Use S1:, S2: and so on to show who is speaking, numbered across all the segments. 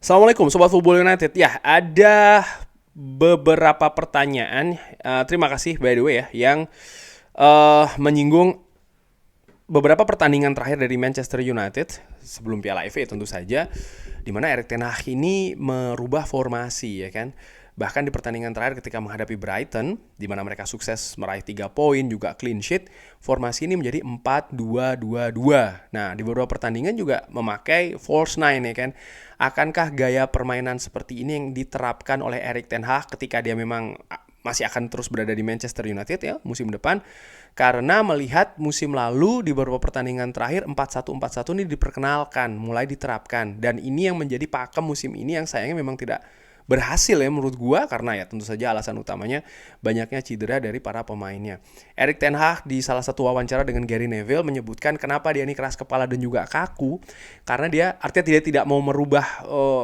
S1: Assalamualaikum Sobat Football United. Ya, ada beberapa pertanyaan. Terima kasih by the way ya, yang menyinggung beberapa pertandingan terakhir dari Manchester United sebelum Piala FA tentu saja, di mana Erik ten Hag ini merubah formasi ya kan. Bahkan di pertandingan terakhir ketika menghadapi Brighton, di mana mereka sukses meraih 3 poin juga clean sheet, formasi ini menjadi 4-2-2-2. Nah, di beberapa pertandingan juga memakai false nine ya kan. Akankah gaya permainan seperti ini yang diterapkan oleh Erik ten Hag ketika dia memang masih akan terus berada di Manchester United ya musim depan? Karena melihat musim lalu di beberapa pertandingan terakhir 4-1-4-1 ini diperkenalkan, mulai diterapkan, dan ini yang menjadi pakem musim ini yang sayangnya memang tidak berhasil ya menurut gua, karena ya tentu saja alasan utamanya banyaknya cedera dari para pemainnya. Erik ten Hag di salah satu wawancara dengan Gary Neville menyebutkan kenapa dia ini keras kepala dan juga kaku, karena dia artinya tidak mau merubah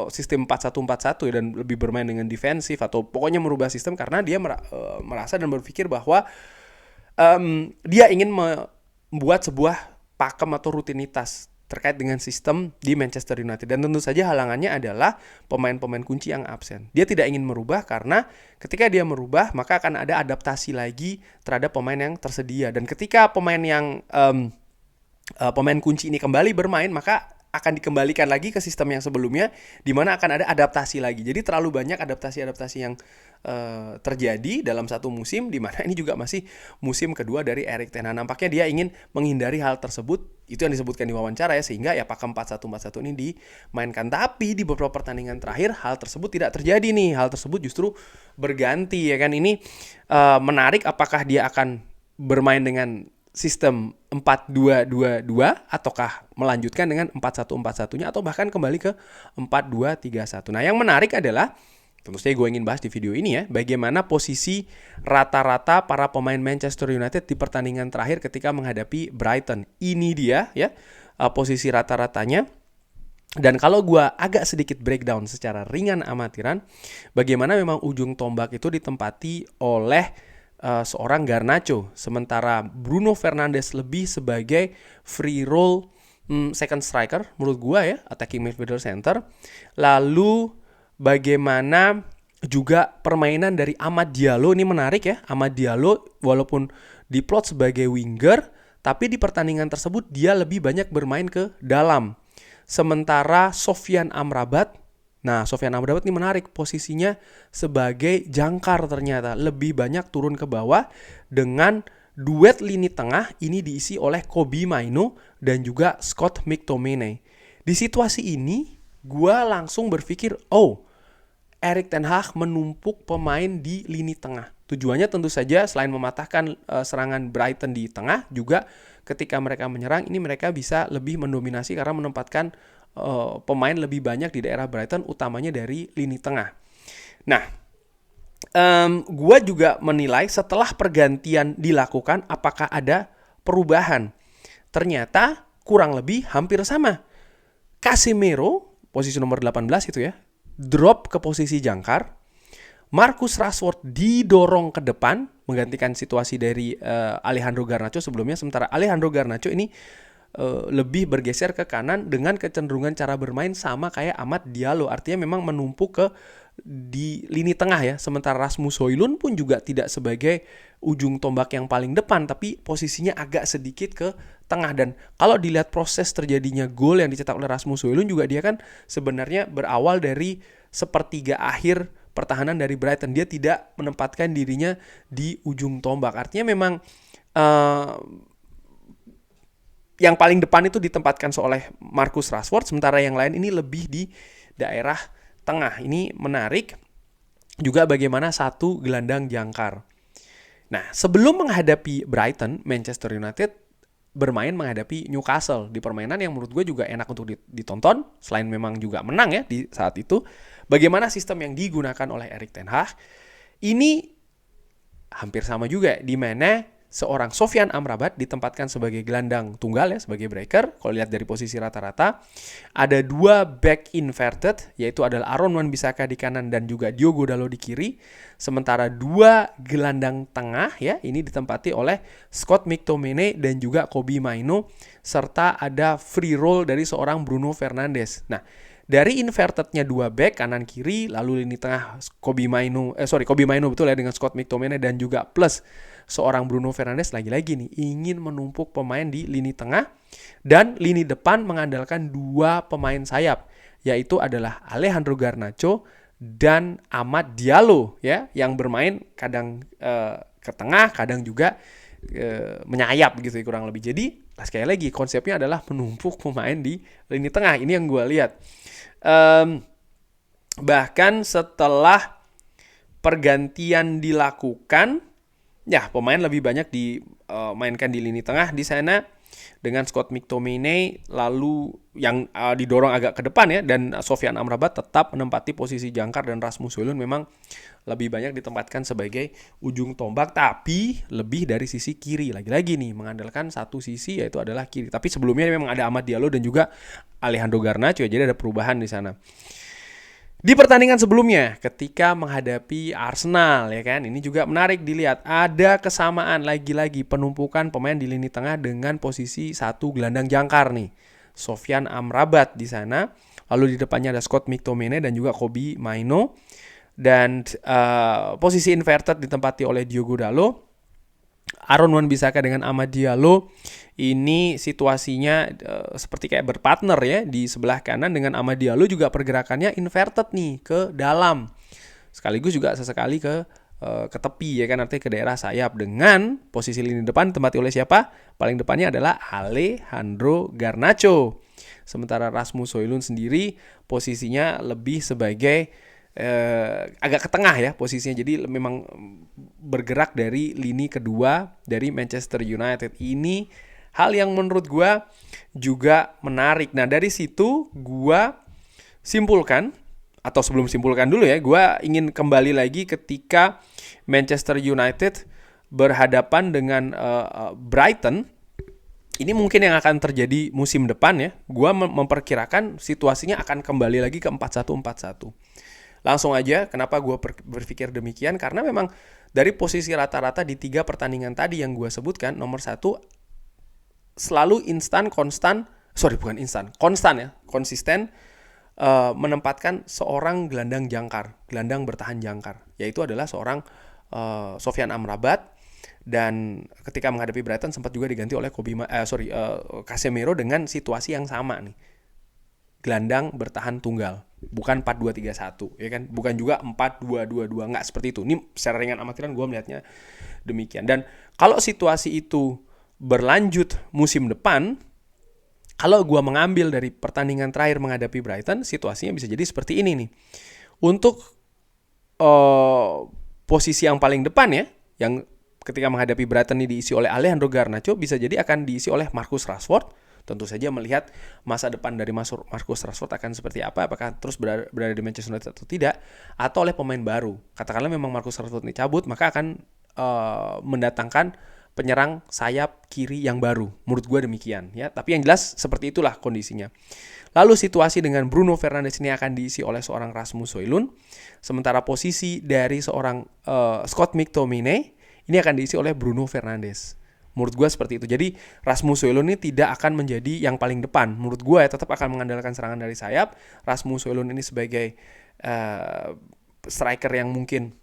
S1: sistem 4-1-4-1 ya, dan lebih bermain dengan defensif atau pokoknya merubah sistem, karena dia merasa dan berpikir bahwa dia ingin membuat sebuah pakem atau rutinitas terkait dengan sistem di Manchester United. Dan tentu saja halangannya adalah pemain-pemain kunci yang absen. Dia tidak ingin merubah karena ketika dia merubah maka akan ada adaptasi lagi terhadap pemain yang tersedia. Dan ketika pemain yang pemain kunci ini kembali bermain, maka akan dikembalikan lagi ke sistem yang sebelumnya, di mana akan ada adaptasi lagi. Jadi terlalu banyak adaptasi-adaptasi yang terjadi dalam satu musim, di mana ini juga masih musim kedua dari Erik ten Hag. Nampaknya dia ingin menghindari hal tersebut. Itu yang disebutkan di wawancara ya, sehingga ya pakem 4-1-4-1 ini dimainkan. Tapi di beberapa pertandingan terakhir hal tersebut tidak terjadi nih. Hal tersebut justru berganti ya kan. Ini menarik, apakah dia akan bermain dengan sistem 4-2-2-2 ataukah melanjutkan dengan 4-1-4-1-nya atau bahkan kembali ke 4-2-3-1. Nah, yang menarik adalah tentu saja gue ingin bahas di video ini ya, bagaimana posisi rata-rata para pemain Manchester United di pertandingan terakhir ketika menghadapi Brighton. Ini dia ya, posisi rata-ratanya. Dan kalau gue agak sedikit breakdown secara ringan amatiran, bagaimana memang ujung tombak itu ditempati oleh seorang Garnacho, sementara Bruno Fernandes lebih sebagai free role second striker menurut gua ya, attacking midfielder center. Lalu bagaimana juga permainan dari Amad Diallo, ini menarik ya. Amad Diallo walaupun diplot sebagai winger, tapi di pertandingan tersebut dia lebih banyak bermain ke dalam. Sementara Sofyan Amrabat, nah, Sofyan Amrabat ini menarik, posisinya sebagai jangkar ternyata. Lebih banyak turun ke bawah, dengan duet lini tengah ini diisi oleh Kobbie Mainoo dan juga Scott McTominay. Di situasi ini, gue langsung berpikir, Erik ten Hag menumpuk pemain di lini tengah. Tujuannya tentu saja selain mematahkan serangan Brighton di tengah, juga ketika mereka menyerang, ini mereka bisa lebih mendominasi karena menempatkan pemain lebih banyak di daerah Brighton, utamanya dari lini tengah. Nah, gue juga menilai setelah pergantian dilakukan, apakah ada perubahan? Ternyata kurang lebih hampir sama. Casemiro, posisi nomor 18 itu ya, drop ke posisi jangkar. Marcus Rashford didorong ke depan, menggantikan situasi dari Alejandro Garnacho sebelumnya. Sementara Alejandro Garnacho ini lebih bergeser ke kanan dengan kecenderungan cara bermain sama kayak Amad Diallo. Artinya memang menumpuk ke di lini tengah ya. Sementara Rasmus Højlund pun juga tidak sebagai ujung tombak yang paling depan, tapi posisinya agak sedikit ke tengah. Dan kalau dilihat proses terjadinya gol yang dicetak oleh Rasmus Højlund juga, dia kan sebenarnya berawal dari sepertiga akhir pertahanan dari Brighton. Dia tidak menempatkan dirinya di ujung tombak. Artinya memang yang paling depan itu ditempatkan oleh Marcus Rashford, sementara yang lain ini lebih di daerah tengah. Ini menarik juga bagaimana satu gelandang jangkar. Nah, sebelum menghadapi Brighton, Manchester United bermain menghadapi Newcastle di permainan yang menurut gue juga enak untuk ditonton, selain memang juga menang ya di saat itu. Bagaimana sistem yang digunakan oleh Erik ten Hag ini hampir sama juga, di mana seorang Sofyan Amrabat ditempatkan sebagai gelandang tunggal ya, sebagai breaker. Kalau lihat dari posisi rata-rata, ada dua back inverted, yaitu adalah Aaron Wan-Bissaka di kanan dan juga Diogo Dalot di kiri. Sementara dua gelandang tengah ya, ini ditempati oleh Scott McTominay dan juga Kobbie Mainoo, serta ada free roll dari seorang Bruno Fernandes. Nah, Dari invertednya 2 back kanan kiri, lalu lini tengah Kobbie Mainoo betul ya, dengan Scott McTominay dan juga plus seorang Bruno Fernandes, lagi-lagi nih ingin menumpuk pemain di lini tengah, dan lini depan mengandalkan 2 pemain sayap, yaitu adalah Alejandro Garnacho dan Amad Diallo ya, yang bermain kadang ke tengah, kadang juga menyayap gitu ya, kurang lebih. Jadi sekali lagi konsepnya adalah menumpuk pemain di lini tengah. Ini yang gue lihat. Bahkan setelah pergantian dilakukan, ya pemain lebih banyak dimainkan di lini tengah di sana dengan Scott McTominay lalu yang didorong agak ke depan ya, dan Sofyan Amrabat tetap menempati posisi jangkar, dan Rasmus Højlund memang lebih banyak ditempatkan sebagai ujung tombak, tapi lebih dari sisi kiri. Lagi-lagi nih mengandalkan satu sisi, yaitu adalah kiri. Tapi sebelumnya memang ada Amad Diallo dan juga Alejandro Garnacho, jadi ada perubahan di sana. Di pertandingan sebelumnya ketika menghadapi Arsenal ya kan, ini juga menarik dilihat, ada kesamaan lagi-lagi penumpukan pemain di lini tengah dengan posisi satu gelandang jangkar nih, Sofyan Amrabat di sana, lalu di depannya ada Scott McTominay dan juga Kobbie Mainoo, dan posisi inverted ditempati oleh Diogo Dalot. Aaron Wan-Bissaka dengan Amad Diallo ini situasinya seperti kayak berpartner ya di sebelah kanan, dengan Amad Diallo juga pergerakannya inverted nih ke dalam, sekaligus juga sesekali ke tepi ya kan, artinya ke daerah sayap, dengan posisi lini depan ditempati oleh siapa? Paling depannya adalah Alejandro Garnacho. Sementara Rasmus Højlund sendiri posisinya lebih sebagai agak ke tengah ya posisinya, jadi memang bergerak dari lini kedua dari Manchester United. Ini hal yang menurut gue juga menarik. Nah dari situ gue simpulkan, atau sebelum simpulkan dulu ya, gue ingin kembali lagi ketika Manchester United berhadapan dengan Brighton. Ini mungkin yang akan terjadi musim depan ya. Gue memperkirakan situasinya akan kembali lagi ke 4-1-4-1. Langsung aja, kenapa gue berpikir demikian? Karena memang dari posisi rata-rata di 3 pertandingan tadi yang gue sebutkan, nomor 1 selalu konsisten menempatkan seorang gelandang jangkar, gelandang bertahan jangkar, yaitu adalah seorang Sofyan Amrabat. Dan ketika menghadapi Brighton sempat juga diganti oleh Casemiro dengan situasi yang sama nih, gelandang bertahan tunggal, bukan 4-2-3-1 ya kan, bukan juga 4-2-2-2, nggak seperti itu. Ini secara ringan amatiran gue melihatnya demikian. Dan kalau situasi itu berlanjut musim depan, kalau gue mengambil dari pertandingan terakhir menghadapi Brighton, situasinya bisa jadi seperti ini nih. Untuk posisi yang paling depan ya, yang ketika menghadapi Brighton ini diisi oleh Alejandro Garnacho, bisa jadi akan diisi oleh Marcus Rashford. Tentu saja melihat masa depan dari Marcus Rashford akan seperti apa, apakah terus berada di Manchester United atau tidak, atau oleh pemain baru. Katakanlah memang Marcus Rashford ini cabut, maka akan mendatangkan penyerang sayap kiri yang baru. Menurut gue demikian ya. Tapi yang jelas seperti itulah kondisinya. Lalu situasi dengan Bruno Fernandes ini akan diisi oleh seorang Rasmus Højlund, sementara posisi dari seorang Scott McTominay ini akan diisi oleh Bruno Fernandes. Menurut gue seperti itu. Jadi Rasmus Højlund ini tidak akan menjadi yang paling depan. Menurut gue ya tetap akan mengandalkan serangan dari sayap. Rasmus Højlund ini sebagai striker yang mungkin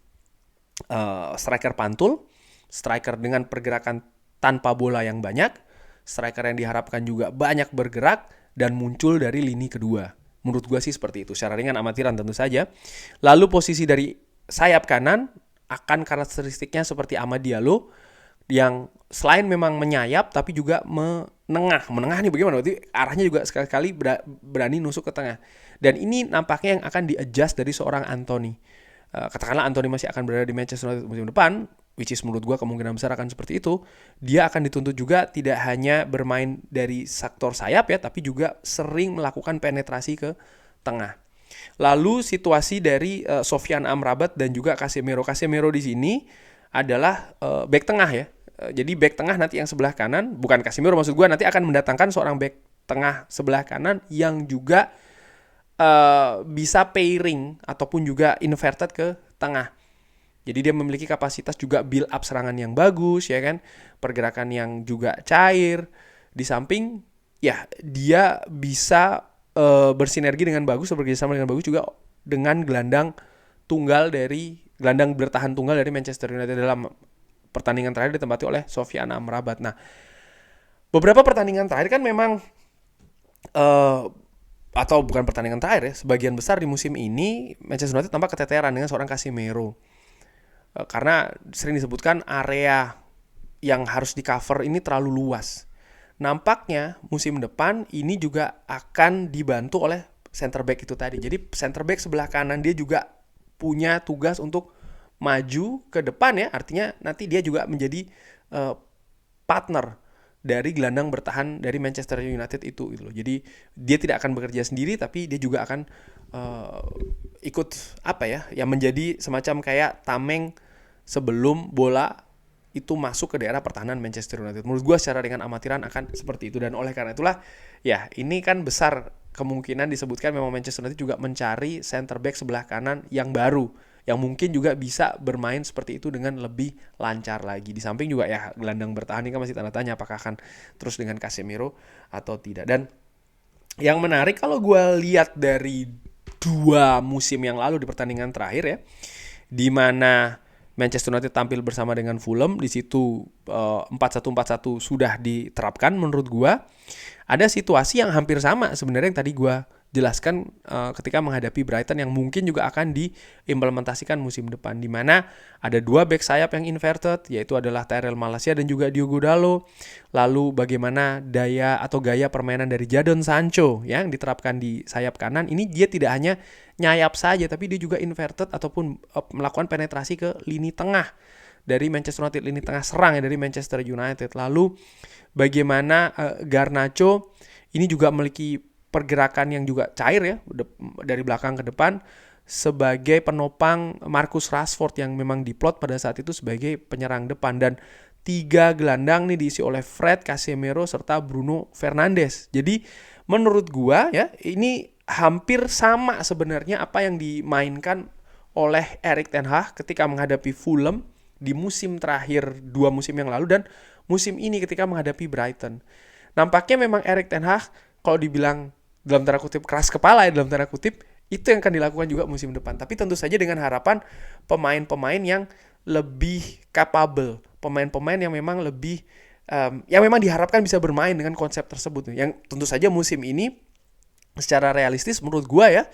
S1: striker pantul, striker dengan pergerakan tanpa bola yang banyak, striker yang diharapkan juga banyak bergerak dan muncul dari lini kedua. Menurut gue sih seperti itu. Secara ringan amatiran tentu saja. Lalu posisi dari sayap kanan akan karakteristiknya seperti Amad Diallo, yang selain memang menyayap tapi juga menengah nih bagaimana? Berarti arahnya juga sekali-kali berani nusuk ke tengah. Dan ini nampaknya yang akan di-adjust dari seorang Anthony. Katakanlah Anthony masih akan berada di Manchester United musim depan, which is menurut gue kemungkinan besar akan seperti itu. Dia akan dituntut juga tidak hanya bermain dari sektor sayap ya, tapi juga sering melakukan penetrasi ke tengah. Lalu situasi dari Sofyan Amrabat dan juga Casemiro. Casemiro di sini adalah back tengah ya. Jadi back tengah nanti yang sebelah kanan, bukan Casemiro maksud gue, nanti akan mendatangkan seorang back tengah sebelah kanan yang juga bisa pairing ataupun juga inverted ke tengah. Jadi dia memiliki kapasitas juga build up serangan yang bagus ya kan, pergerakan yang juga cair. Di samping ya dia bisa bersinergi dengan bagus, bekerjasama dengan bagus juga dengan gelandang bertahan tunggal dari Manchester United dalam pertandingan terakhir ditempati oleh Sofyan Amrabat. Nah, beberapa pertandingan terakhir kan memang atau bukan pertandingan terakhir ya, sebagian besar di musim ini Manchester United tampak keteteran dengan seorang Casemiro. Karena sering disebutkan area yang harus di cover ini terlalu luas. Nampaknya musim depan ini juga akan dibantu oleh center back itu tadi. Jadi center back sebelah kanan dia juga punya tugas untuk maju ke depan ya. Artinya nanti dia juga menjadi partner dari gelandang bertahan dari Manchester United itu gitu loh. Jadi dia tidak akan bekerja sendiri, tapi dia juga akan ikut yang menjadi semacam kayak tameng sebelum bola itu masuk ke daerah pertahanan Manchester United. Menurut gue secara dengan amatiran akan seperti itu, dan oleh karena itulah ya ini kan besar kemungkinan disebutkan memang Manchester United juga mencari center back sebelah kanan yang baru, yang mungkin juga bisa bermain seperti itu dengan lebih lancar lagi. Di samping juga ya gelandang bertahan ini kan masih tanda tanya apakah akan terus dengan Casemiro atau tidak. Dan yang menarik kalau gue lihat dari 2 musim yang lalu di pertandingan terakhir ya, di mana Manchester United tampil bersama dengan Fulham, di situ 4-1-4-1 sudah diterapkan menurut gua. Ada situasi yang hampir sama sebenarnya yang tadi gua jelaskan ketika menghadapi Brighton yang mungkin juga akan diimplementasikan musim depan, di mana ada 2 back sayap yang inverted, yaitu adalah Tyrell Malacia dan juga Diogo Dalot. Lalu bagaimana gaya permainan dari Jadon Sancho yang diterapkan di sayap kanan, ini dia tidak hanya nyayap saja, tapi dia juga inverted ataupun melakukan penetrasi ke lini tengah dari Manchester United, lini tengah serang ya dari Manchester United. Lalu bagaimana Garnacho ini juga memiliki pergerakan yang juga cair ya dari belakang ke depan sebagai penopang Marcus Rashford yang memang diplot pada saat itu sebagai penyerang depan. Dan 3 gelandang nih diisi oleh Fred, Casemiro serta Bruno Fernandes. Jadi menurut gua ya ini hampir sama sebenarnya apa yang dimainkan oleh Erik ten Hag ketika menghadapi Fulham di musim terakhir 2 musim yang lalu dan musim ini ketika menghadapi Brighton. Nampaknya memang Erik ten Hag kalau dibilang dalam tanda kutip keras kepala ya, dalam tanda kutip, itu yang akan dilakukan juga musim depan. Tapi tentu saja dengan harapan pemain-pemain yang lebih capable, pemain-pemain yang memang lebih yang memang diharapkan bisa bermain dengan konsep tersebut. Yang tentu saja musim ini secara realistis menurut gua ya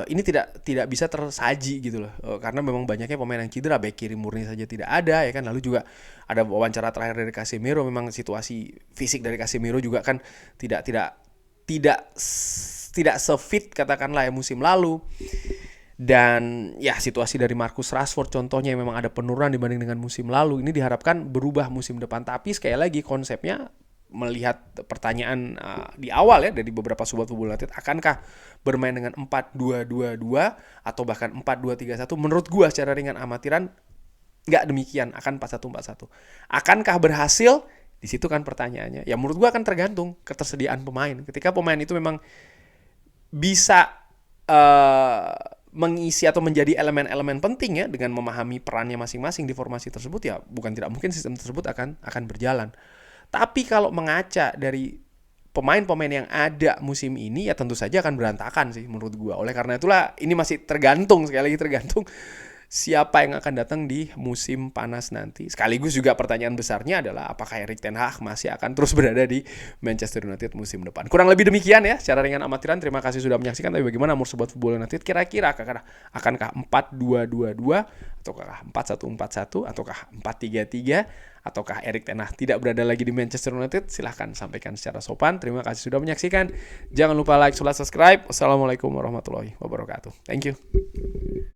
S1: ini tidak bisa tersaji gitu loh, karena memang banyaknya pemain yang cedera, back kiri murni saja tidak ada ya kan. Lalu juga ada wawancara terakhir dari Casemiro, memang situasi fisik dari Casemiro juga kan tidak se-fit katakanlah ya musim lalu. Dan ya situasi dari Marcus Rashford contohnya memang ada penurunan dibanding dengan musim lalu. Ini diharapkan berubah musim depan. Tapi sekali lagi konsepnya, melihat pertanyaan di awal ya dari beberapa sobat Football United, akankah bermain dengan 4-2-2-2 atau bahkan 4-2-3-1? Menurut gua secara ringan amatiran nggak demikian, akan 4-1-4-1. Akankah berhasil? Di situ kan pertanyaannya. Ya menurut gua akan tergantung ketersediaan pemain. Ketika pemain itu memang bisa mengisi atau menjadi elemen-elemen penting ya dengan memahami perannya masing-masing di formasi tersebut, ya bukan tidak mungkin sistem tersebut akan berjalan. Tapi kalau mengaca dari pemain-pemain yang ada musim ini, ya tentu saja akan berantakan sih menurut gua. Oleh karena itulah ini masih tergantung, sekali lagi tergantung siapa yang akan datang di musim panas nanti. Sekaligus juga pertanyaan besarnya adalah apakah Erik ten Hag masih akan terus berada di Manchester United musim depan. Kurang lebih demikian ya secara ringan amatiran. Terima kasih sudah menyaksikan. Tapi bagaimana menurut sobat Football United? Kira-kira akankah 4-2-2-2 ataukah 4-1-4-1 ataukah 4-3-3 ataukah Erik ten Hag tidak berada lagi di Manchester United? Silahkan sampaikan secara sopan. Terima kasih sudah menyaksikan. Jangan lupa like, subscribe. Wassalamualaikum warahmatullahi wabarakatuh. Thank you.